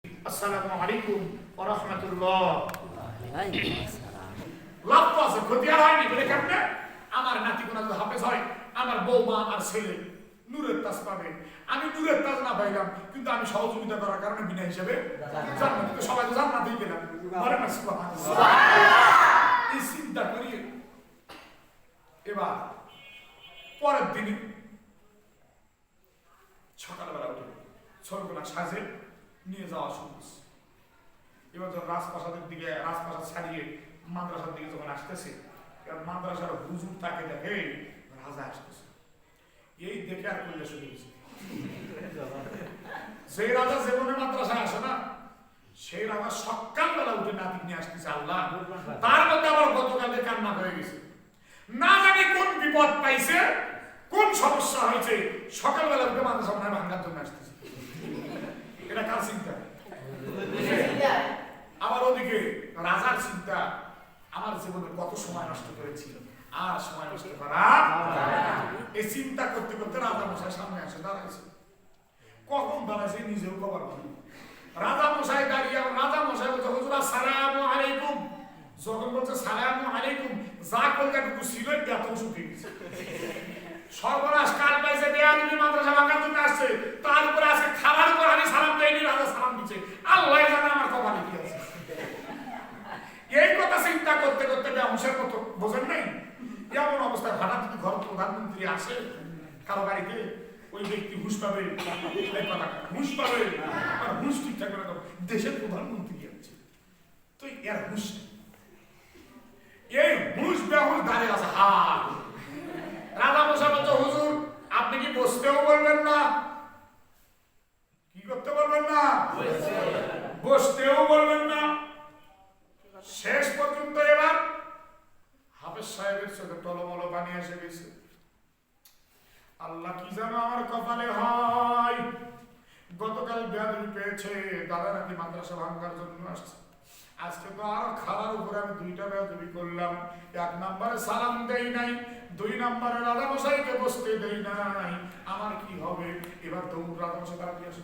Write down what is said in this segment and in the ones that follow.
আসসালামু আলাইকুম ওয়া রাহমাতুল্লাহ। লাভ তো আছে, ক্ষতি আর হয়নি বলে কেমনে? আমার নাতি কোনা যদি হাফেজ হয়, আমার বৌমা আর ছেলে নূরের তাজ পাবে। আমি নূরের তাজ না পাইলাম, কিন্তু আমি সহযোগিতা করার কারণে বিনা হিসেবে জান্নাত, তো সবাই তো জান্নাতেই গেলাম। বলেন না সুবহানাল্লাহ। এই চিন্তা করি এবার পরের দিনই সকালবেলা উঠে ছোটবেলা সাজে নিয়ে যাওয়া শুরু করছে। এবার যখন রাজপ্রাসাদের দিকে, রাজপ্রাসাদ ছাড়িয়ে মাদ্রাসার দিকে যখন আসতেছে, মাদ্রাসার হুজুর তাকে দেখে রাজা আসতেছে। এই দেখে আর করলে শুরু হয়েছে। সেই রাজা জীবনে মাদ্রাসায় আসে না, সেই রাজা সকালবেলা উঠে নাতি নিয়ে আসতেছে। আল্লাহ, তার মধ্যে আবার গতকালে কান্না হয়ে গেছে, না জানি কোন বিপদ পাইছে, কোন সমস্যা হয়েছে, সকালবেলা উঠে মাদ্রাসা মনে ভাঙার জন্য আসতেছে। এটা কার চিন্তা? আবার ওদিকে রাজার চিন্তা, আমার জীবনে কত সময় নষ্ট করেছি, আর সময় নষ্ট করা। এই চিন্তা করতে করতে রাজা মশাই সামনে আসে দাঁড়াইছে। কখন দাঁড়াইছে নিজেও খবর পাই। রাজা মশাই দাঁড়িয়ে, রাজা মশাই বলছে, হুজুর আসসালামু আলাইকুম। যখন বলছে সালামু আলাইকুম, যা কলকাটুকু ছিল বেতন শুকিয়ে গেছে। সর্বনাশ, কাল পাইছে বেয়াদবি, মাদ্রাসা ভাঙার জন্য আসছে, তার উপরে আছে খাবার উপর আমি সালাম দেইনি, রাজা সালাম দিচ্ছে। আল্লাহ জানে আমার কপালে কি আছে। এই কথা চিন্তা করতে করতে বেহুশের মতো, বোঝেন নাই? এমন অবস্থায় হঠাৎ যদি ঘর প্রধানমন্ত্রী আসে কারো বাড়িতে, ওই ব্যক্তি হুঁশ পাবে, হুঁশ পাবে, আর হুঁশ ঠিকঠাক করে দেশের প্রধানমন্ত্রী আছে, তো এর হুঁশ, এই হুঁশ বেহুশ দাঁড়িয়ে আছে। হা, রাজা মশাই বলছে, হুজুর আপনি কি বসতেও বলবেন না? কি করতে বলবেন না? বসতেও বলবেন না। শেষ পর্যন্ত এবার হাফেজ সাহেবের চোখে টলমল পানি এসে গেছে। আল্লাহ, কি যেন আমার কপালে হয়। গতকাল বেয়াদবি পেয়েছে, দাদা নাকি মাদ্রাসা ভাঙার জন্য আসছে, আজকে তো আরো খারাপ উপরে আমি দুইটা বেয়াদবি করলাম। এক নম্বরে সালাম দেই নাই, দুই নম্বরে রাজা মশাইকে বসতে দেই নাই, আমার কি হবে? এবার দৌড় রাজা মশাই তারা দিয়ে আসে,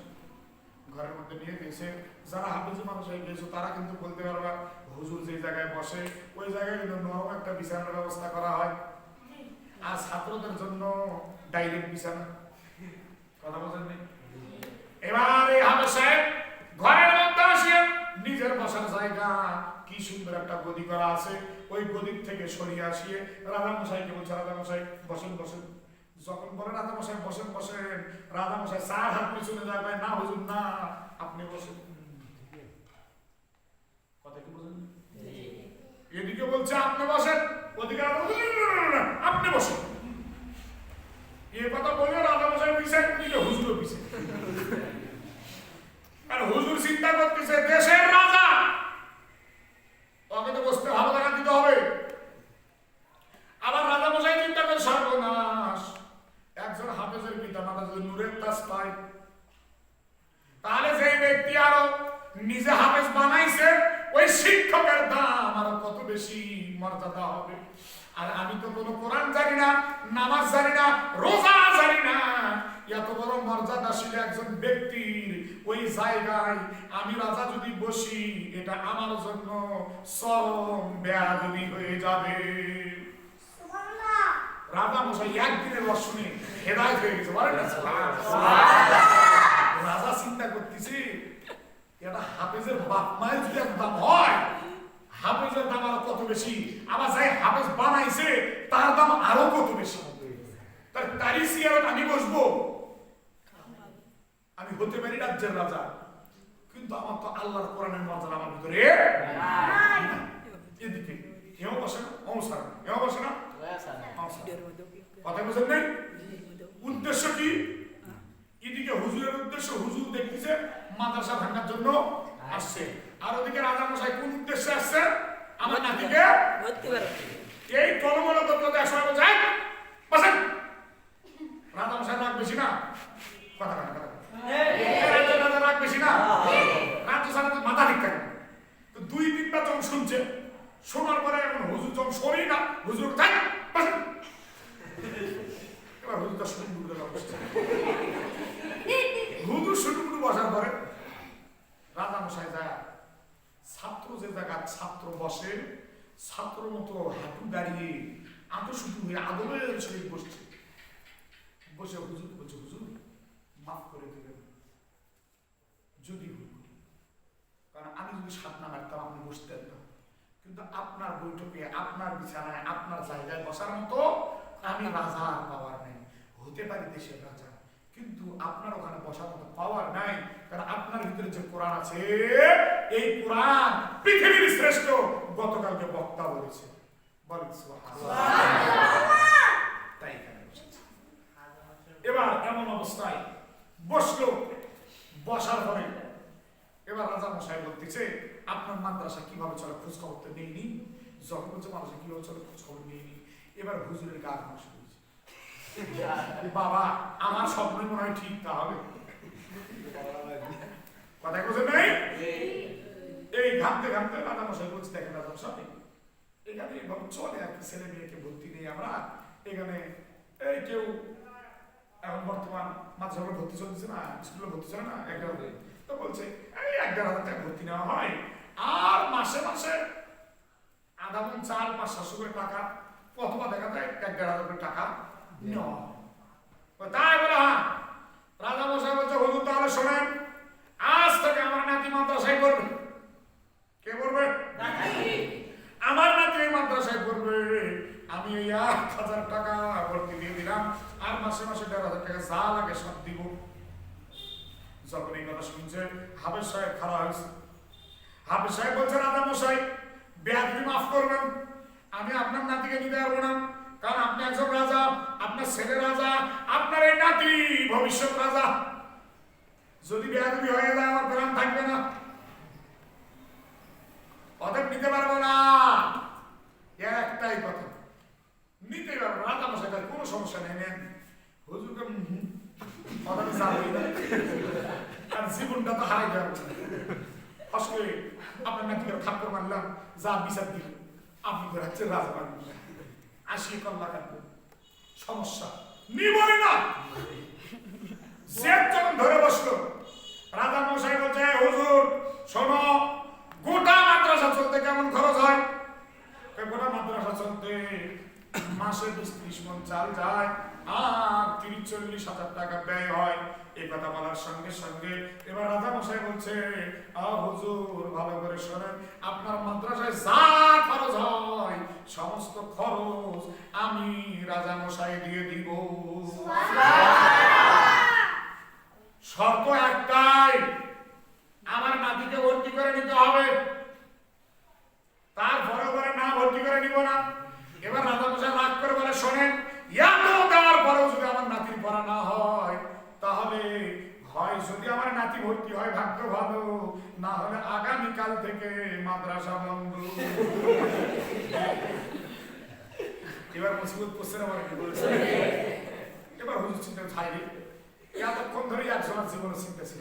ঘরের মধ্যে নিয়ে গেছে। যারা হাফেজ মানুষ হয়ে গেছে তারা কিন্তু বলতে পারবা, হুজুর যে জায়গায় বসে ওই জায়গায় কিন্তু নরম একটা বিছানার ব্যবস্থা করা হয়, আর ছাত্রদের জন্য ডাইরেক্ট বিছানা। কথা বলেন নেই? এবার এই হাফেজ সাহেব ঘরের মধ্যে আসিয়ে নিজের বসার জায়গা কি সুন্দর একটা গদি করা আছে, ওই গদির থেকে সরিয়ে আসিয়ে রাজা মশাইকে বলছে, রাজা মশাই বসেন বসেন। যখন বলে রাজা মশাই বসেন বসেন, রাজা মশাই চার হাত পিছনে যাবেন, না হুজুর না, আপনি বসেন। কথা কি বলেন? এদিকে বলছে আপনি বসেন, ওদিকে আপনি বসেন। এই কথা বলে রাজা মশাই পিছায়, হুজুর পিছে। আর হুজুর চিন্তা করতেছে, দেশের রাজা, ওকে তো বসতে ভালো লাগা দিতে হবে। আবার রাজা মশাই চিন্তা করে, সর্বনাশ, একজন হাফেজের পিতা মাতা যদি নূরের তাজ পায়, তাহলে যে ব্যক্তি আরো নিজে হাফেজ বানাইছে, ওই শিক্ষকের দাম আরো কত বেশি মর্যাদা হবে। আর আমি তো কোনো কোরআন জানি না, নামাজ জানি না, রোজা জানি না, এত বড় মর্যাদাশীল একজন ব্যক্তির ওই জায়গায় আমি রাজা যদি বসি, এটা আমার জন্য চরম বেয়াদবি হয়ে যাবে। রাজা মশাই একদিনের দর্শনে হেদায়েত হয়ে গেছে। রাজা চিন্তা করতেছি, এটা হাফেজের বাপ মায়ের যদি এক দাম হয়, হাফেজের দাম আরো কত বেশি, আবার যাই হাফেজ বানাইছে তার দাম আরো কত বেশি। তারই চেয়ারে আমি বসবো, আমি হতে পারি রাজ্যের রাজা, কিন্তু আমার তো আল্লাহর কোরআনের মর্যাদা আমার ভিতরে। এদিকে এও বসে না, অমসার এও বসে না, কথা বুঝেন নাই? উদ্দেশ্য কি? এদিকে হুজুরের উদ্দেশ্য, হুজুর দেখতেছে মাদ্রাসা ভাঙার জন্য আসছে, আর ওদিকে রাজা মশাই কোন উদ্দেশ্যে আসছে? আমার নাতিকে এই টলমল করতে একসময় বলছে, বসেন। রাজা মশাই রাগ বেশি না, কথা কথা রাজা রাগ বেশি না, রাজ্য সারা মাথা ঠিক থাকে। তো দুই তিনটা জন শুনছে, শোনার পরে এখন হুজুর যখন শোনে না, হুজুর থাক বসেন। এবার হুজুরটা শুরু বসছে, হুজুর শুরু বসার পরে রাজা মশাই যায় ছাত্র যে জায়গা ছাত্র বসে ছাত্র মতো হাঁটু দাঁড়িয়ে আঁটুসুটু হয়ে আদবের শরীর বসছে, বসে হুজুর বলছে, হুজুর মাফ করে দেবেন যদি ভুল করি, কারণ আমি যদি সাত না মারতাম আপনি বসতেন না, কিন্তু আপনার বৈঠকে আপনার বিছানায় আপনার জায়গায় বসার মতো আমি রাজার পাওয়ার নেই। হতে পারি দেশের রাজা, কিন্তু আপনার ওখানে বসার মতো পাওয়ার নাই, কারণ আপনার ভিতরে যে কোরআন আছে এই কোরআন পৃথিবীর শ্রেষ্ঠ। গতকালকে বক্তা বলেছে, বলেন তাই এবার এমন অবস্থায় বসলো, বসার পরে এবার রাজা মশাই বলতেছে, আপনার মাদ্রাসা কিভাবে চলে খোঁজ খবর তো নেইনি, যখন বলছে মাদ্রাসা কিভাবে চলে খোঁজ খবর নেইনি। এবার হুজুরের গা ঘামা শুরু হয়েছে, বাবা আমার স্বপ্ন মনে হয় ঠিক তাহলে কথা বলছে নেই। এই ঘামতে ঘামতে রাজা মশাই বলছে, দেখেন রাজা মশাই এখানে এভাবে চলে আর কি, ছেলে মেয়েকে ভর্তি নেই আমরা এখানে, এই কেউ এখন বর্তমান মাদ্রাসা ভর্তি চলছে না, স্কুলে ভর্তি চলে না, একটা তো বলছে এই ১,৫০০ টাকা ভর্তি নেওয়া হয়, আর মাসে মাসে আধা মন চাল ৫-৭০০ করে টাকা, অথবা দেখা যায় ১,৫০০ করে টাকা নেওয়া হয়। তাই বলে হ্যাঁ। রাজা মশাই বলছে, হুজুর তাহলে শোনেন, আজ থেকে আমার নাতি মাদ্রাসায় পড়বে। কে পড়বে? আমার নাতি এই মাদ্রাসায় পড়বে। আমি এই ১,০০০ টাকা ভর্তি দিয়ে দিলাম, আর মাসে মাসে ১,৫০০ টাকা যা লাগে সব দিব। যখন এই কথা শুনছে হাফেজ সাহেব খারাপ হয়েছে। হাফেজ সাহেব বলছে, রাজা মশাই বেয়াদবি মাফ করবেন, আমি আপনার নাতিকে নিতে পারবো না, কারণ আপনি একজন রাজা, আপনার ছেলে রাজা, আপনার এই নাতি ভবিষ্যৎ রাজা, যদি বেয়াদবি হয়ে যায় আমার প্রাণ থাকবে না, অতএব নিতে পারবো না। এর একটাই কথা, নিতে পারবো না। রাজা মশাই কোনো সমস্যা নেই, নেন। হুজুরকে কথা যাবেই না, আর জীবনটা তো হারাই যাবে। আসলে আপনার নাকি থাপ্পড় মারলাম, যা বিচার দিল আপনি তো হচ্ছে রাজা মারবেন, ৮০ লাখ কাটবে, সমস্যা নিবই না। জেদ যখন ধরে বসলো, রাজা মশাই বলছে, হুজুর শোনো, গোটা মাদ্রাসা চলতে কেমন খরচ হয়? গোটা মাদ্রাসা চলতে মাসে ২০-৩০ মণ চাল যায়, আর ৩০-৪০ হাজার টাকা ব্যয় হয়। এই কথা বলার সঙ্গে সঙ্গে এবার রাজা মশাই বলছে, হুজুর ভালো করে শোনেন, আপনার মাদ্রাসায় যা খরচ হয় সমস্ত খরচ আমি রাজা মশাই দিয়ে দিব। শর্ত একটাই, আমার নাতিকে ভর্তি করে নিতে হবে, তারপরে বলে না ভর্তি করে নিব না। এবার রাজা মশাই রাগ করে বলে, শোনেন, এত দেওয়ার পরেও যদি আমার নাতির পড়া না হয়, তাহলে হয় যদি আমার নাতি ভর্তি হয় ভাগ্য ভালো, না হলে আগামীকাল থেকে মাদ্রাসা বন্ধ। এবার মুসিবত করছে না, কি বলছে? এবার হুজুর চিন্তা ছাইলে এতক্ষণ ধরে একজনের জীবনের চিন্তা ছিল।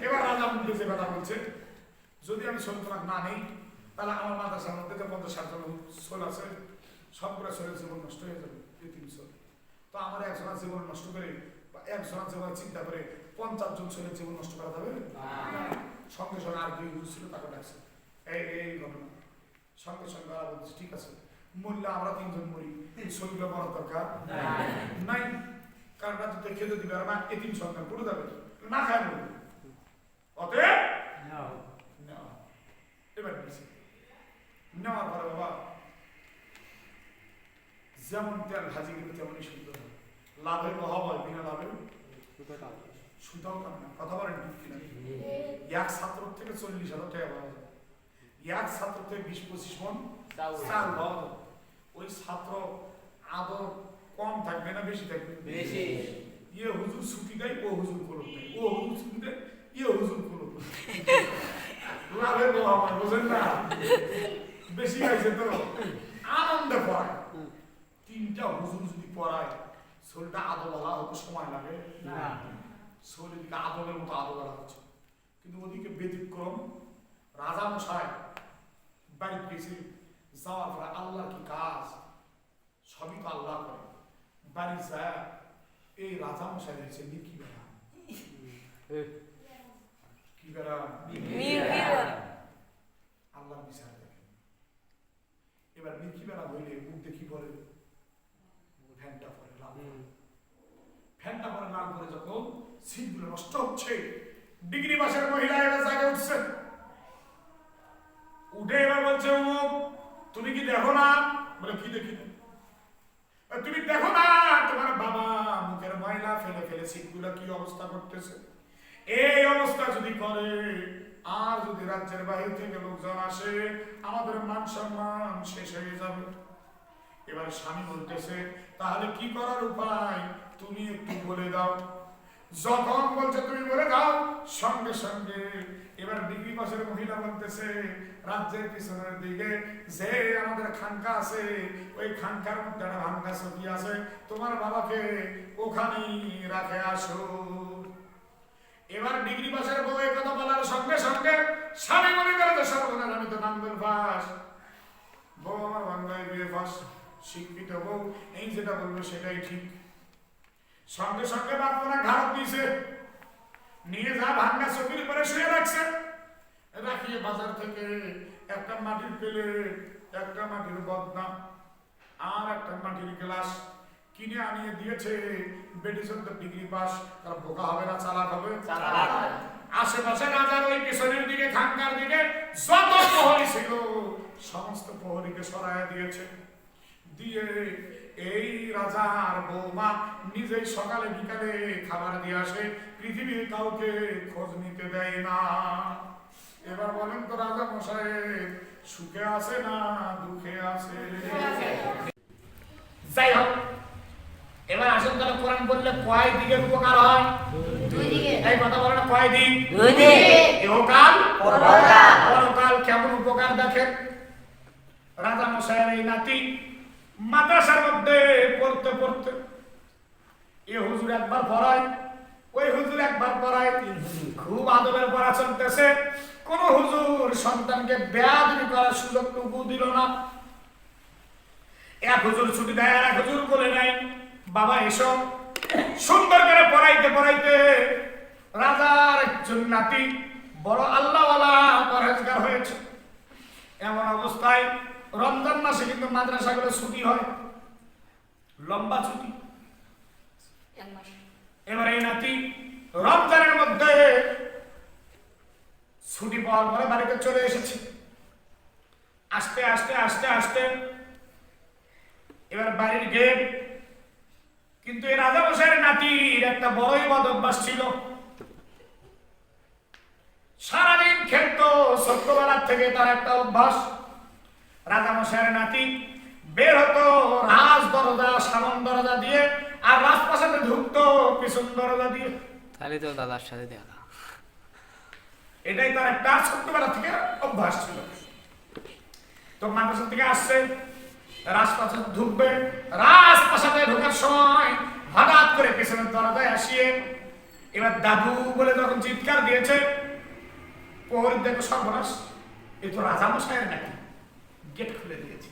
এবার রাজা মুখে যে কথা বলছে, যদি আমি সন্তান না নেই, তাহলে আমার মাদ্রাসার মধ্যে যে ৫০-৬০ জন সোল আছে, সবগুলো সোলের জীবন নষ্ট হয়ে যাবে। এই ৩ সোল তো আমার একজনের জীবন নষ্ট করে, একজনের জীবন চিন্তা করে ৫০ জন সোলের জীবন নষ্ট করা যাবে? সঙ্গে সঙ্গে আর ২ হুজুর ছিল, তাকে ডাকছে, এই ঘটনা। সঙ্গে সঙ্গে ওরা বলছে, ঠিক আছে, মরলে আমরা ৩ জন মরি, সোলগুলো মরার দরকার নাই, কারণ রাতে খেতে দিবে আর এতিম সন্তান পড়ে যাবে, না খায় মরবে, অতএব এবার নিয়েছে। নেওয়ার পরে বাবা যেমন তেল ভাজি কিন্তু তেমনই সুন্দর হয়, লাভের অভাব হয়, বিনা লাভের সুতাও কাম না। কথা বলেন ঠিক কিনা? এক ছাত্র থেকে ৪০,০০০ টাকা পাওয়া যায়, এক ছাত্র থেকে ২০-২৫ মণ চাল পাওয়া যায়। ওই ছাত্র আদর কম থাকবে না বেশি থাকবে? বেশি। ইয়ে হুজুর ছুটি দেয়, ও হুজুর কলম দেয়, ও হুজুর ছুটি দেয়, ইয়ে হুজুর কলম লাভের অভাব হয়, বোঝেন না? বেশি গাইছে তো আনন্দে পড়ায়। ৩টা হুজুর যদি পড়ায়, শরীরটা আদো বলা হতে সময় লাগে না, শরীরকে আদলের মতো আদো বলা হচ্ছে। কিন্তু ওদিকে ব্যতিক্রম, রাজা মশাই বাড়ি গেছে, যাওয়ার পরে আল্লাহর কি কাজ, সবই তো আল্লাহ করে। বাড়ি যায় এই রাজা মশাই দিয়েছে নিকি বেড়া, কি কি করা আল্লাহ বিচার দেখেন। এবার মির্কি বেড়া হইলে মুখ দেখি পরে ফ্যানটা পরে লাল ফ্যানটা পরে লাল করে যখন সিটগুলো নষ্ট হচ্ছে, ডিগ্রি পাশের মহিলা এবার জায়গায় উঠছেন, উঠে এবার বলছে তুমি কি দেখো না? বলে কি দেখি না? তুমি দেখো না তোমার বাবা মুখের ময়লা ফেলে ফেলে সিটগুলো কি অবস্থা করতেছে? এই অবস্থা যদি করে আর যদি রাজ্যের বাইরে থেকে লোকজন আসে আমাদের মান সম্মান শেষ হয়ে যাবে। এবার স্বামী বলতেছে তাহলে কি করার উপায় তুমি একটু বলে দাও। যখন বলছে তুমি বলে দাও, সঙ্গে সঙ্গে এবার ডিগ্রি পাশের মহিলা বলতেছে রাজ্যের পিছনের দিকে যে আমাদের খানকা আছে, ওই খানকার মধ্যে একটা ভাঙ্গা ছবি আছে, তোমার বাবাকে ওখানেই রাখে আসো। এবার ডিগ্রি পাশের বউ এই কথা বলার সঙ্গে সঙ্গে স্বামী মনে করে যে সর্বনাশ আমি তো নামবেল ফাঁস, বউ আমার বাংলায় বিয়ে ফাঁস, শিক্ষিত বউ এই যেটা বলবে সেটাই ঠিক। সঙ্গে সঙ্গে বাপরা ঘাড় দিয়েছে, নিয়ে যা ভাঙ্গা চকির উপরে শুয়ে রাখছে, রাখিয়ে বাজার থেকে একটা মাটির প্লেট, একটা মাটির বদনা আর একটা মাটির গ্লাস কিনে আনিয়ে দিয়েছে। বেটি 14 ডিগ্রি পাস, তার বোকা হবে না চালাক হবে? আশেপাশে রাজার ওই পিছনের দিকে খানকার দিকে যত প্রহরী ছিল সমস্ত প্রহরীকে সরাইয়া দিয়েছে। দিয়ে এই রাজার বৌমা নিজেই সকালে বিকালে খাবার দিয়ে আসে, পৃথিবীর কাউকে খোঁজ নিতে দেয় না। এবার বলেন তো রাজা মশাই সুখে আছে না দুঃখে আছে? যাই হোক, এবার আসুন তাহলে কোরআন বললে কয় দিকে উপকার হয়? দুই দিকে। এই কথা বলে না কয় দিক? দুই দিকে। ইহকাল পরকাল। কেমন উপকার দেখেন। রাজা মশাইয়ের এই নাতি মাদ্রাসার মধ্যে পড়তে পড়তে এ হুজুর একবার পড়ায়, ওই হুজুর একবার পড়ায়, খুব আদবের পড়া চলতেছে। কোন হুজুর সন্তানকে বেয়াদবি করার সুযোগটুকু দিল না। এক হুজুর ছুটি দেয়, এক হুজুর বলে নাই বাবা এসো। সুন্দর করে পড়াইতে পড়াইতে রাজার একজন নাতি বড় আল্লাহওয়ালা পরহেজগার হয়েছে। এমন অবস্থায় রমজান মাসে কিন্তু মাদ্রাসাগুলো ছুটি হয়, লম্বা ছুটি। এবার এই নাতি রমজানের মধ্যে ছুটি পাওয়ার পরে বাড়িতে চলে এসেছে। আস্তে আস্তে আস্তে আস্তে এবার বাড়ির গেট, কিন্তু এই রাজা মশাইয়ের নাতির একটা বড়ই বদ অভ্যাস ছিল। সারাদিন খেলতো, ছোট্টবেলার থেকে তার একটা অভ্যাস। রাজা মশাইয়ের নাতি বের হতো রাজ দরজা সামন দরজা দিয়ে, আর রাজপ্রাসাদে ঢুকতো পিছন দরজা দিয়ে। তাহলে তো দাদার সাথে দেখা। এটাই তার একটা ছোট্টবেলা থেকে অভ্যাস ছিল। তো মাদ্রাসা থেকে আসছে, রাজপ্রাসাদে ঢুকবে, রাজপ্রাসাদে ঢোকার সময় হঠাৎ করে পেছনের দরজায় আসিয়ে এবার দাদু বলে যখন চিৎকার দিয়েছে, প্রহরী দেখো সর্বনাশ, এ তো রাজা মশাইয়ের নাকি। গেট খুলে দিয়েছে।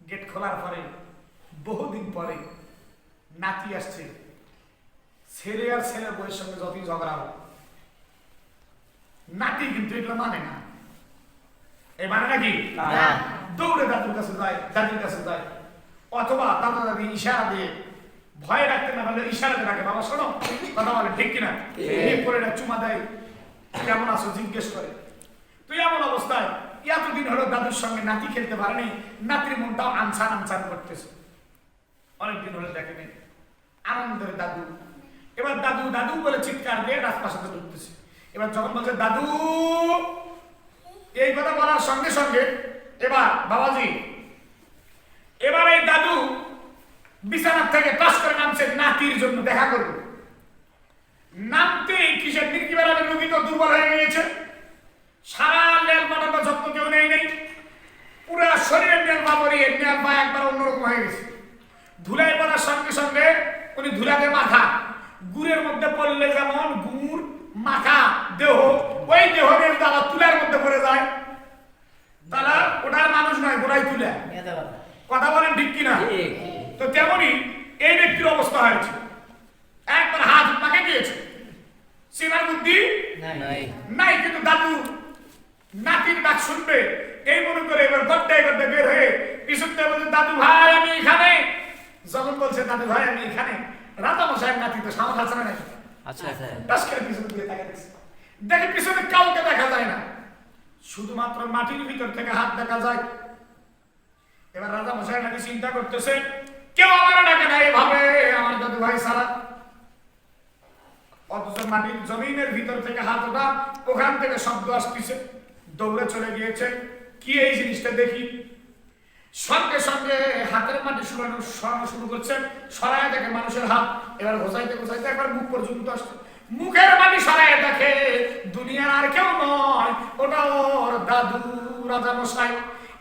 গেট খোলার পরে বহুদিন পরে নাতি আসছে। ছেলে আর ছেলের বউয়ের সঙ্গে যতই ঝগড়া হোক, নাতি কিন্তু এগুলো মানে না। এই মানে নাকি দৌড়ে দাদুর কাছে যায়, দাদির কাছে যায়, অথবা দাদা দাদি ইশারা দিয়ে ভয় রাখতে না পারলে ইশারাতে রাখে, বাবা শোনো কথা বলে, ঠিক কিনা? করে চুমা দেয়, কেমন আছো জিজ্ঞেস করে। তুই এমন অবস্থায় এতদিন হলো দাদুর সঙ্গে নাতি খেলতে পারেনি, নাতির মনটাও আনসান আনসান করতেছে, অনেকদিন হলে দেখেনি, আনন্দের দাদু। এবার দাদু দাদু বলে চিৎকার দিয়ে রাজপ্রাসাদে ঢুকতেছে। এবার যখন বলছে দাদু, এই কথা বলার সঙ্গে সঙ্গে এবার বাবাজি, এবার এই দাদু বিছানার থেকে টাস করে নামছে নাতির জন্য দেখা করবে। নামতেই কিসের দিন কিবার রোগী তো দুর্বল হয়ে গিয়েছে, সারা লেল মাটা যত্ন কেউ নেই, পুরা শরীরের নেল বাবরি নেল পা একবার অন্যরকম হয়ে গেছে। ধুলাই পড়ার সঙ্গে সঙ্গে উনি ধুলাতে মাথা, গুড়ের মধ্যে পড়লে যেমন গুড় মাথা দেহ, ওই দেহের দ্বারা তুলার মধ্যে পড়ে যায়, তাহলে ওটার মানুষ নয়, গোড়াই তুলা। কথা বলেন ঠিক কিনা? তো তেমনি এই ব্যক্তির অবস্থা হয়েছে, একবার হাত পাকে গিয়েছে, চেনার বুদ্ধি নাই, কিন্তু দাদু নাতির ডাক শুনবে এই মনে করে এবার গড্ডায় গড্ডায় বের হয়ে পিছন থেকে বলছে, দাদু ভাই আমি এখানে। যখন বলছে দাদু ভাই আমি এখানে, রাজা মশাইয়ের নাতি তো সামনে আছে না নাকি, আচ্ছা টাস করে পিছনে দিকে তাকিয়ে দেখছে, দেখে পিছনে কাউকে দেখা যায় না, শুধুমাত্র মাটির ভিতর থেকে হাত দেখা যায়। এবার রাজা মশাই নাকি চিন্তা করতেছে, কেউ আমার ডাকে না এভাবে আমার দাদু ভাই সারা। অথচ মাটির জমিনের ভিতর থেকে হাত ওঠা, ওখান থেকে শব্দ আসতেছে, দৌড়ে চলে গিয়েছে, কি এই জিনিসটা দেখি। সঙ্গে সঙ্গে হাতের মাটি সরানো শুরু করছে, সরায় দেখে মানুষের হাত, এবার ঘোষাইতে ঘোষাইতে একবার মুখ পর্যন্ত আসছে, মুখের মাটি সরায় দেখে দুনিয়ার আর কেউ নয়, ওটা ওর দাদু রাজা মশাই।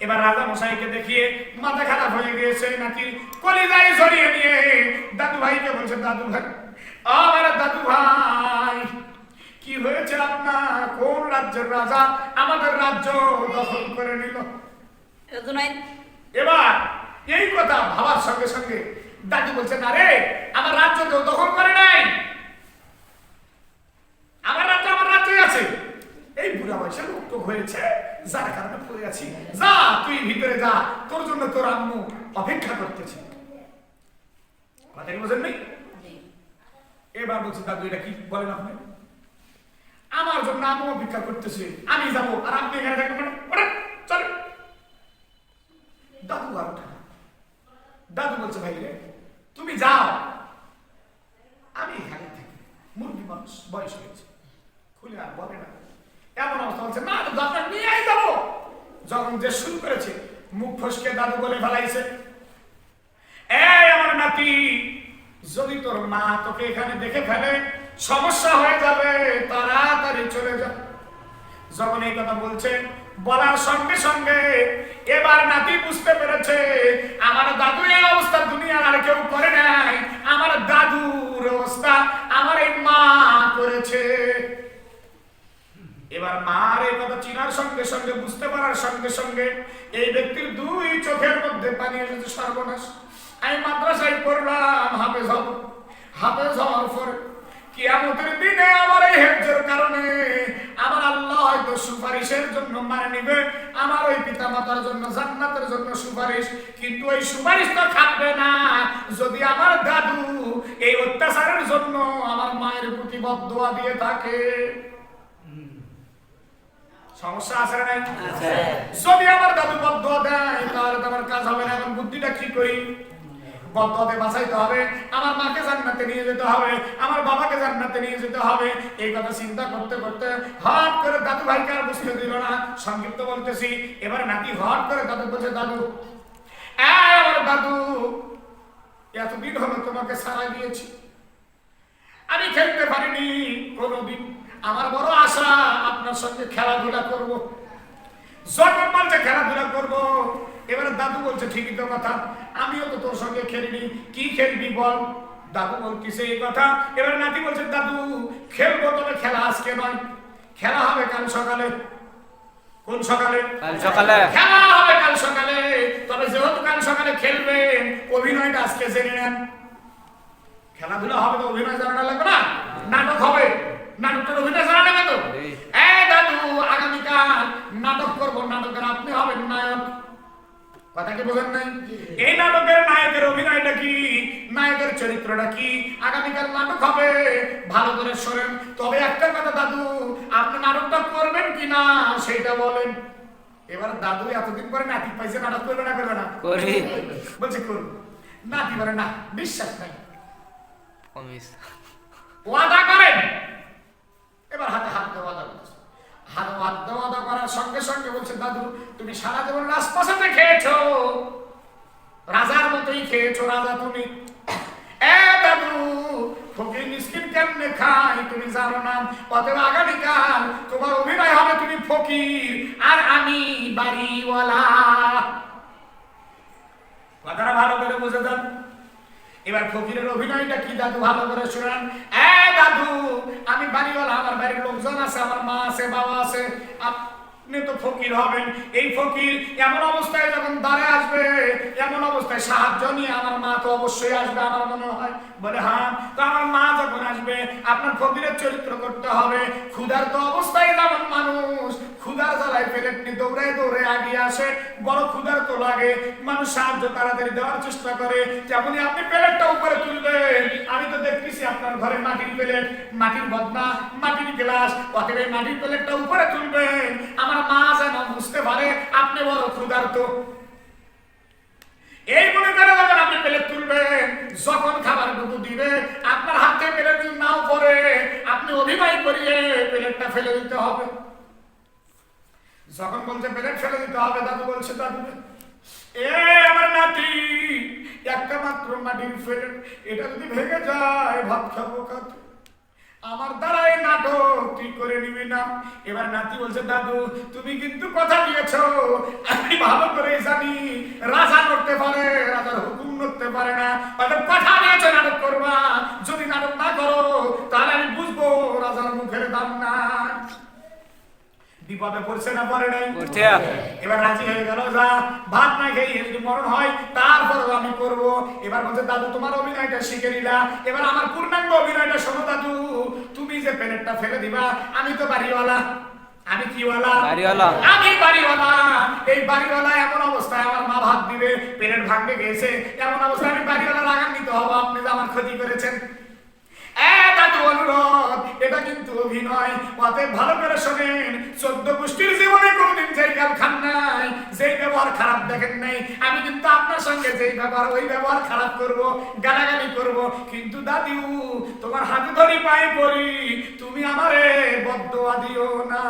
এবার রাজা মশাইকে দেখিয়ে মাথা খারাপ হয়ে গিয়েছে নাকি, কলিজায় জড়িয়ে নিয়ে দাদু ভাইকে বলছে, দাদু ভাই আমার দাদু ভাই কি হয়েছে আপনার, কোন রাজ্যের রাজা আমাদের রাজ্য দখল করে নিল। এবার এই কথা ভাবার সঙ্গে সঙ্গে দাদু বলছে, না রে আমার রাজ্য কেউ দখল করে নাই, আমার রাজ্য আমার রাজ্যই আছে, এই বুড়া বয়সে রক্ত হয়েছে যার কারণে পড়ে আছি, যা তুই ভিতরে যা, তোর জন্য তোর আম্মু অপেক্ষা করতেছে। কথা কি বুঝেন নাই? এবার বলছে, দাদু এটা কি বলেন আপনি, আমার জন্য আম্মু অপেক্ষা করতেছে, আমি যাবো আর আপনি এখানে থাকবেন, চলে। দাদু আর ওঠে না। দাদু বলছে, ভাই রে তুমি যাও, আমি এখানে থাকি, মুরগি মানুষ বয়স হয়েছে, খুলে আর বলে না, এমন অবস্থা বলছে, না দাদু আপনার নিয়েই যাবো। যখন যে শুরু করেছে, মুখ ফসকে দাদু বলে ফেলাইছে, এই আমার নাতি, যদি তোর মা তোকে এখানে দেখে ফেলে সমস্যা হয়ে যাবে, তাড়াতাড়ি চলে যা। যখন এই কথা বলছে, বলার সঙ্গে সঙ্গে এবার নাতি বুঝতে পেরেছে আমার দাদু এই অবস্থা দুনিয়ার আর কেউ করে নাই, আমার দাদুর অবস্থা আমার এই মা করেছে। এবার মার এই কথা চিনার সঙ্গে সঙ্গে, বুঝতে পারার সঙ্গে সঙ্গে এই ব্যক্তির দুই চোখের মধ্যে পানি এসেছে, সর্বনাশ, আমি মাদ্রাসায় পড়লাম, হাফেজ হব, হাফেজ হওয়ার পর কিয়ামতের দিনে আমার এই হেফজের কারণে আমার আল্লাহ হয়তো সুপারিশের জন্য মানে নিবে, আমার ওই পিতা মাতার জন্য জান্নাতের জন্য সুপারিশ, কিন্তু ওই সুপারিশ তো খাবে না যদি আমার দাদু এই অত্যাচারের জন্য আমার মায়ের প্রতি বদদোয়া দিয়ে থাকে। সমস্যা আছে না? যদি আমার দাদু বদদোয়া দেয় তাহলে তো আমার কাজ হবে না। এখন বুদ্ধিটা কি করি, বদদোয়াতে বাঁচাইতে হবে, আমার মাকে জান্নাতে নিয়ে যেতে হবে, আমার বাবাকে জান্নাতে নিয়ে যেতে হবে। এই কথা চিন্তা করতে করতে হঠাৎ করে দাদু ভাইকে আর বুঝতে দিল না, সংক্ষিপ্ত বলতেছি। এবার নাতি হঠাৎ করে দাদু বলছে, দাদু আমার দাদু এতদিন হলো তোমাকে সারা দিয়েছি, আমি খেলতে পারিনি কোনোদিন, আমার বড় আশা আপনার সঙ্গে খেলাধুলা করব, যখন বলছে খেলাধুলা করব। এবারে দাদু বলছে, ঠিকই তো কথা, আমিও তো তোর সঙ্গে খেলিনি, কি খেলবি বল। দাদু বলতেছে এই কথা। এবার নাতি বলছে, দাদু খেলবো, তবে খেলা আজকে নয়, খেলা হবে কাল সকালে। কোন সকালে? কাল সকালে খেলা হবে কাল সকালে, তবে যেহেতু কাল সকালে খেলবেন অভিনয়টা আজকে জেনে নেন। খেলাধুলা হবে তো অভিনয় জানা লাগবে না, নাটক হবে, নাটকের অভিনয় জানা লাগবে তো। এই দাদু আগামীকাল নাটক করবো, নাটকের আপনি হবেন নায়ক। কথা কি বোঝেন নাই? এই নাটকের নায়কের অভিনয়টা কি, নায়কের চরিত্রটা কি, আগামীকাল নাটক হবে, ভালো করে শোনেন। তবে একটা কথা দাদু, আপনি নাটকটা করবেন কিনা সেটা বলেন। এবার দাদু এতদিন পরে নাতি পাইছে, নাটক করবে না করবে না? করি। বলছে করব। নাতি বলে না, বিশ্বাস নাই, কমিস ওয়াদা করেন। এবার হাতে হাত দিয়ে ওয়াদা করছে, হাত দিয়ে ওয়াদা করার সঙ্গে সঙ্গে বলছে, দাদু তুমি সারা জীবন রাজপ্রাসাদে খেয়েছো, রাজার মতোই খেয়েছো, রাজা তুমি। এ দাদু ফকির মিসকিন কেমনে খায় তুমি জানো না, অতএব আগামীকাল তোমার অভিনয় হবে তুমি ফকির আর আমি বাড়িওয়ালা। কথাটা ভালো করে বুঝে যান। এবার ফকিরের অভিনয়টা কি দাদু ভালো করে শুনান। দাদু আমি বাড়িওয়ালা, আমার বাড়ির লোকজন আছে, আমার মা আছে, বাবা আছে, আপনি তো ফকির হবেন। এই ফকির এমন অবস্থায় যখন দ্বারে আসবে, এমন অবস্থায় সাহায্য নিয়ে আমার মা তো অবশ্যই আসবে আমার মনে হয়। বলে হ্যাঁ, তো আমার মা যখন আসবে আপনার ফকিরের চরিত্র করতে হবে। ক্ষুধার্ত অবস্থায় যেমন মানুষ ক্ষুধার জ্বালায় পেলেট নিয়ে দৌড়ে দৌড়ে আগিয়ে আসে, বড় ক্ষুধার্ত লাগে, মানুষ সাহায্য তাড়াতাড়ি দেওয়ার চেষ্টা করে, তেমনি আপনি প্লেটটা উপরে তুলবেন। আমি তো দেখতেছি আপনার ঘরে মাটির প্লেট, মাটির বদনা, মাটির গ্লাস, অতএব এই মাটির প্লেটটা উপরে তুলবেন। আমার মা যেন বুঝতে পারে আপনি বড় ক্ষুধার্ত। এই মনে করে যখন আপনি প্লেট তুলবেন, যখন খাবার টুকু দিবে আপনার হাতে প্লেট নাও পড়ে, আপনি অভিনয় করিয়ে প্লেটটা ফেলে দিতে হবে। যখন বলছে প্লেট ফেলে দিতে হবে, দাদু বলছে দাদু এ আমার নাতি, একটা মাত্র মাটির প্লেট, এটা যদি ভেঙে যায় ভাত খাবো কত? আমার দ্বারা এই নাটক তুই করে নিবি না। এবার নাতি বলছে দাদু তুমি কিন্তু কথা দিয়েছো, আমি ভালো করে জানি রাজা করতে পারে, রাজার হুকুম করতে পারে না, অর্থাৎ কথা দিয়েছো নাটক করবা, যদি নাটক না করো তাহলে আমি বুঝবো রাজার মুখের দাম না। বিপদে পড়ছে না পড়ে নাই? এবার রাজি হয়ে গেল, যা ভাত না খেয়ে যদি মরণ হয় তারপর আমি করব। এবার বলছে দাদু তোমার অভিনয়টা শিখে নিলা, এবার আমার পূর্ণাঙ্গ অভিনয়টা শোনো দাদু। তুমি যে প্লেটটা ফেলে দিবা, আমি তো বাড়িওয়ালা, আমি কিওয়ালা? বাড়িওয়ালা। আমি বাড়িওয়ালা। এই বাড়িওয়ালা এমন অবস্থায় আমার মা ভাত দিবে, প্লেট ভাঙবে গেছে, এমন অবস্থায় আমি বাড়িওয়ালা রাগান্বিত হব আপনি যে আমার ক্ষতি করেছেন। দাদু অনুরোধ, এটা কিন্তু অভিনয়, অতএব ভালো করে শোনেন। 14 গোষ্ঠীর জীবনে কোনদিন যেই গাল খান নাই, যেই ব্যবহার খারাপ দেখেন নাই, আমি কিন্তু আপনার সঙ্গে যেই ব্যবহার ওই ব্যবহার খারাপ করব, গালাগালি করব, কিন্তু দাদু তোমার হাতে ধরি পায়ে পড়ি, তুমি আমারে বদদোয়া দিও না।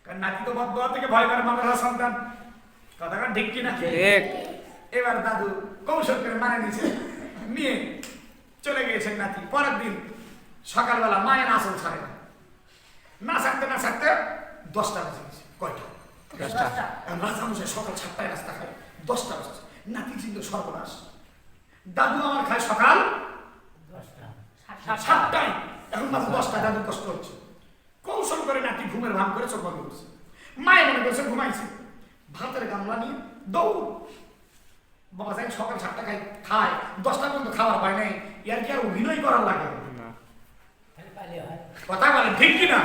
কারণ নাতি তো বদদোয়া থেকে ভয় করে মামার সন্তান, কথাটা ঠিক কিনা? এবার দাদু কৌশল করে মানে নিছে, নিয়ে চলে গিয়েছেন নাতি। পরের দিন সকালবেলা মায়ের আসল ছাড়ে না ছাড়তে না ছাড়তে 10টা বেজে গেছে। কয়টা? 10টা। রাজা মশাই সকাল 7টায় নাস্তা খায়, 10টা বাজে। নাতি চিন্তা সর্বনাশ, দাদু আমার খায় সকাল 7টায়, এখন মাত্র 10টা, দাদু কষ্ট হচ্ছে। কৌশল করে নাতি ঘুমের ভান করে চোখ বন্ধ করছে। মায়ে মনে করছে ঘুমাইছে, ভাতের গামলা নিয়ে দৌড়। বাবা সাহেব সকাল 7টা খায়, 10টা পর্যন্ত খাবার পায় নাই, ইয়ার কি আর অভিনয় করার লাগে? কথা বলেন ঠিক কিনা?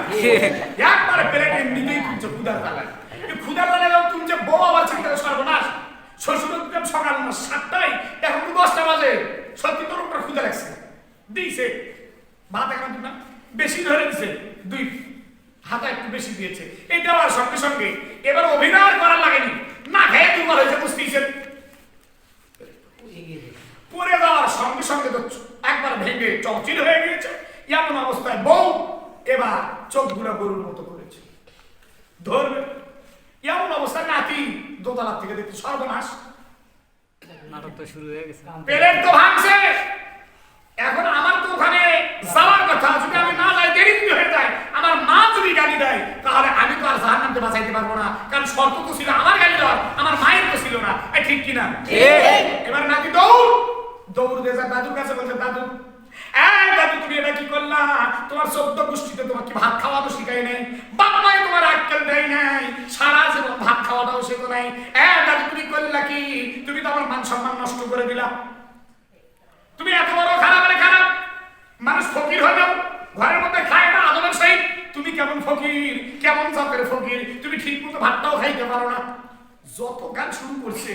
একবারে প্লেট এমনিতেই তুলছে ক্ষুধার তালায়, ক্ষুধার তালায় তুলছে, বউ আবার চিন্তা সর্বনাশ। শ্বশুর সকাল 7টায়, এখন তো 10টা বাজে, সত্যি তোর উপর ক্ষুধা লাগছে, দিয়েছে ভাত এখন না বেশি ধরে দিছে, 2 হাতা একটু বেশি দিয়েছে। এটা আবার সঙ্গে সঙ্গে এবার অভিনয় করার লাগেনি, না খেয়ে দুর্বল হয়েছে, বুঝতেইছেন। পরে যাওয়ার সঙ্গে সঙ্গে তো একবার ভেঙে চৌচির হয়ে গিয়েছে। এমন অবস্থায় বউ এবার চোখ দুটো গরুর মতো করেছে, ধরবে। এমন অবস্থায় নাতি দোতলা থেকে দেখতে সর্বনাশ, নাটক তো শুরু হয়ে গেছে, প্লেট তো ভাঙছে। এখন আমার তো ওখানে যাওয়ার কথা, যদি আমি না যাই, দেরি হয়ে যায়, আমার মা যদি গালি দেয় তাহলে আমি তো আর জাহান্নামকে বাঁচাইতে পারবো না, কারণ শর্ত তো ছিল আমার গালি দেওয়ার, আমার মায়ের তো ছিল না। ঠিক কিনা? এবার নাতি দৌড় দিয়ে যায় দাদুর কাছে, বলছে দাদু দাদু তুমি এটা কি করলা? তোমার 14 গোষ্ঠীতে তোমার কি ভাত খাওয়ানো শিখাই নাই? বাপ মায়ে তোমার আক্কেল দেয় নাই, সারা জীবন ভাত খাওয়াটাও শেখো নাই। দাদু তুমি করলা কি? তুমি তো আমার মান সম্মান নষ্ট করে দিলা, তুমি এত বড় খারাপ খারাপ মানুষ, ফকির হয়ে যাও, ঘরের মধ্যে খায় না আদমের সহিত, তুমি কেমন ফকির, কেমন জাতের ফকির, তুমি ঠিক মতো ভাতটাও খাইতে পারো না। যত গান শুরু করছে,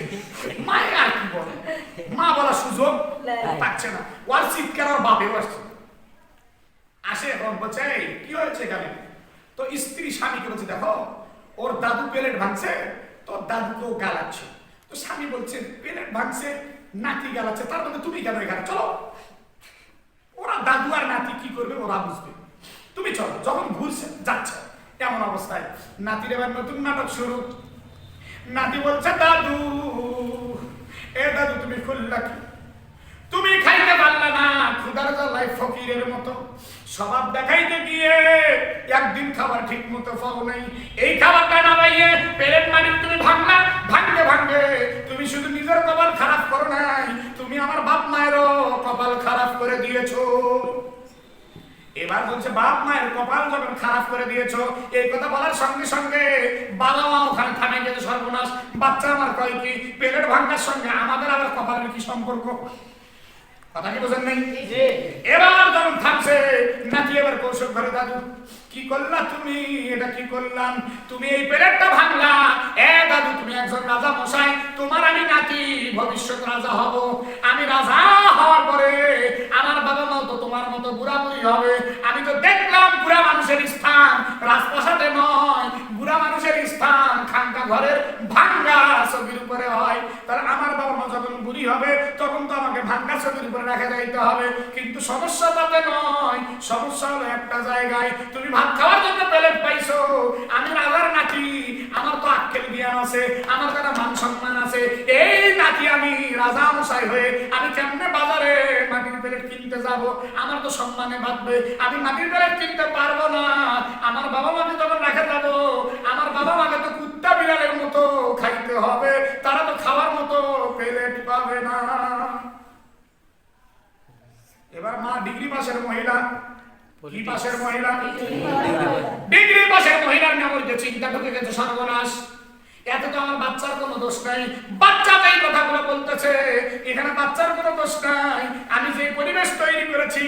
মায়ে আর কি বলে, মা বলার সুযোগ পাচ্ছে না, ওর চিৎকার আর বাপেও আসছে। আসে এখন বলছে কি হয়েছে এখানে? তো স্ত্রী স্বামীকে বলছে দেখো ওর দাদু প্লেট ভাঙছে, তোর দাদুকেও গালাচ্ছে। তো স্বামী বলছে প্লেট ভাঙছে, নাতি গালাচ্ছে, তার মধ্যে তুমি কেন এখানে? চলো, ওরা দাদু আর নাতি কি করবে ওরা বুঝবে, তুমি চলো। যখন ঘুরছে যাচ্ছে, এমন অবস্থায় নাতির এবার নতুন নাটক শুরু। নাতি বলছে দাদু দাদু তুমি খুললা কি? তুমি খাইতে পারলা না, ক্ষুধার জ্বালায় ফকিরের মতো স্বভাব দেখাইতে গিয়ে একদিন খাবার ঠিক মতো পাও নাই। এই খাবারটা না পাইয়ে প্লেট মারি তুমি ভাঙলা, ভাঙবে তুমি শুধু নিজের কপাল খারাপ করো নাই, তুমি আমার বাপ মায়েরও কপাল খারাপ করে দিয়েছো। এবার বলছে বাপ মায়ের কপাল যখন খারাপ করে দিয়েছো, এই কথা বলার সঙ্গে সঙ্গে বাবা মা ওখানে থামে গেছে। সর্বনাশ, বাচ্চা আমার কয় কি পেলেট ভাঙার সঙ্গে আমাদের আবার কপালের কি সম্পর্ক? কথা কি বোঝেন নাই? এবার যখন থামছে নাতি এবার কৌশল করে, দাদু কি করলা তুমি? এটা কি করলাম? তুমি এই পেলেটটা ভাঙলা। দাদু তুমি একজন রাজা মশাই, তোমার আমি নাতি, ভবিষ্যৎ রাজা হব। আমি রাজা হওয়ার পরে আমার বাবা মা তো তোমার মতো বুড়া বুড়ি হবে। আমি তো দেখলাম বুড়া মানুষের স্থান রাজপ্রাসাদে নয়, বুড়া মানুষের স্থান খানকা ঘরের ভাঙ্গা ছবির উপরে হয়। তাহলে আমার বাবা মা যখন বুড়ি হবে তখন তো আমাকে ভাঙ্গা ছবির উপরে রাখা যাইতে হবে। কিন্তু সমস্যা তাতে নয়, সমস্যা হলো একটা জায়গায়, তুমি ভাত খাওয়ার জন্য প্লেট পাইছো, আমি রাজার নাতি, আমার তো আক্কেল জ্ঞান আছে, আমার তো মান সম্মান আছে। এই নাতি আমি রাজা মশাই হয়ে আমি কেমনে বাজারে মাটির প্লেট কিনতে যাব? আমার তো সম্মানে বাঁধবে, আমি মাটির প্লেট কিনতে পারবো না। আমার বাবা মাকে যখন রেখে যাবো, আমার বাবা মাকে তো কুত্তা বিড়ালের মতো খাইতে হবে, তারা তো খাওয়ার মতো প্লেট পাবে না। এবার মা ডিগ্রি পাশের মহিলা, কি পাশের মহিলা? ডিগ্রি পাশের মহিলার নাম হচ্ছে চিন্তা ঢুকে গেছে, সর্বনাশ। এত তো আমার বাচ্চার কোনো দোষ নাই, বাচ্চা এই কথাগুলো বলতেছে, এখানে বাচ্চার কোনো দোষ নাই। আমি যে পরিবেশ তৈরি করেছি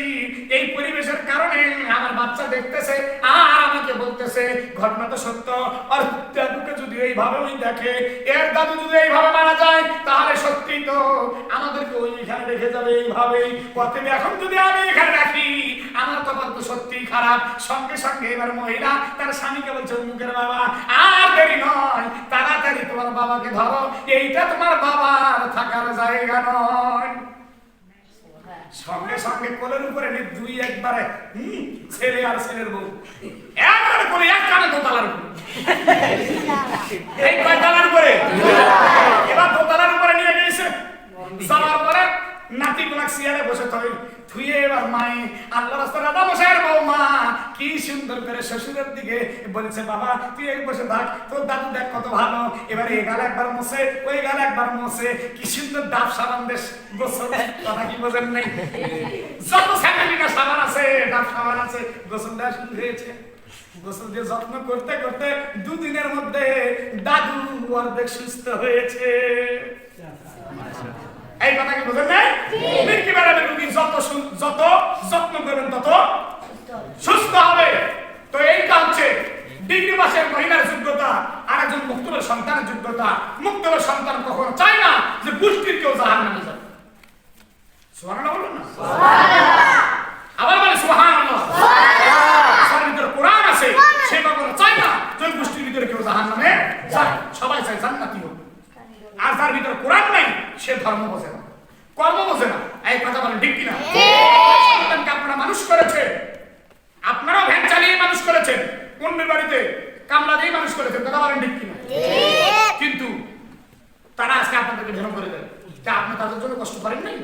এই পরিবেশের কারণে আমার বাচ্চা দেখতেছে আর আমাকে বলতেছে ঘটনা তো সত্য। আর দাদুকে যদি এইভাবে ওই দেখে, এর দাদু যদি এইভাবে মারা যায় তাহলে সত্যি তো আমাদেরকে ওই এখানে রেখে যাবে এইভাবেই। অতএব এখন যদি আমি এখানে রাখি আমার কপাল তো সত্যি খারাপ। সঙ্গে সঙ্গে এবার মহিলা তার স্বামীকে বলছে, মুখের বাবা আর দেরি নয়, তাড়াতাড়ি তোমার বাবাকে ধরো, এইটা তোমার বাবার থাকার জায়গা নয়। সঙ্গে সঙ্গে কোলের উপরে দুই একবারে ছেলে আর ছেলের বউ একবারে কোলে, এক কানে দোতলার উপরে, এই কয়তলার উপরে? এবার দোতলার উপরে নিয়ে গেছে। যাওয়ার পরে নাতি গুলা চেয়ারে বসে থুয়ে এবার মায়ে আল্লাহ রাস্তা রাধা মশাইয়ের বৌমা কি সুন্দর করে শ্বশুরের দিকে বলেছে, বাবা তুই এই বসে থাক, তোর দাদু দেখ কত ভালো। এবার এই গাল একবার মোছে, ওই গাল একবার মোছে, কি সুন্দর ডাব সাবান দেশ গোসল। কথা কি বোঝেন নাই? যত স্যান্ডেলিনা সাবান আছে, ডাব সাবান আছে, গোসল দেওয়া শুরু হয়েছে। গোসল দিয়ে যত্ন করতে করতে দুদিনের মধ্যে দাদু অর্ধেক সুস্থ হয়েছে। এই কথা কি বোঝেন নাই? মির্কি বেড়াবে রোগী যত যত্ন করবেন তত সুস্থ হবে। তো এইটা হচ্ছে ডিগ্রি পাশের মহিলার যোগ্যতা, আর একজন মুক্তবের সন্তানের যোগ্যতা। মুক্তবের সন্তান কখনো চায় না যে গোষ্ঠীর কেউ জাহান্নামে যাবে। সুবহানাল্লাহ বলুন না? আবার বলে সুবহানাল্লাহ। যার ভিতরে কোরআন আছে সে কখনো চায় না যে গোষ্ঠীর ভিতরে কেউ জাহান্নামে যায়, সবাই চায় জান্নাতি হোক। আর যার ভিতরে কোরআন নাই সে ধর্ম বোঝে না, কর্ম বোঝে না। এই কথা বলেন ঠিক কিনা? সন্তানকে আপনারা মানুষ করেছে, আপনারাও ভ্যান চালিয়ে মানুষ করেছেন, অন্যের বাড়িতে কামলা দিয়ে মানুষ করেছেন, কথা বলেন ঠিক কিনা? কিন্তু তারা আজকে আপনাদেরকে ভেঙে করে দেয়, তা আপনি তাদের জন্য কষ্ট করেন নাই?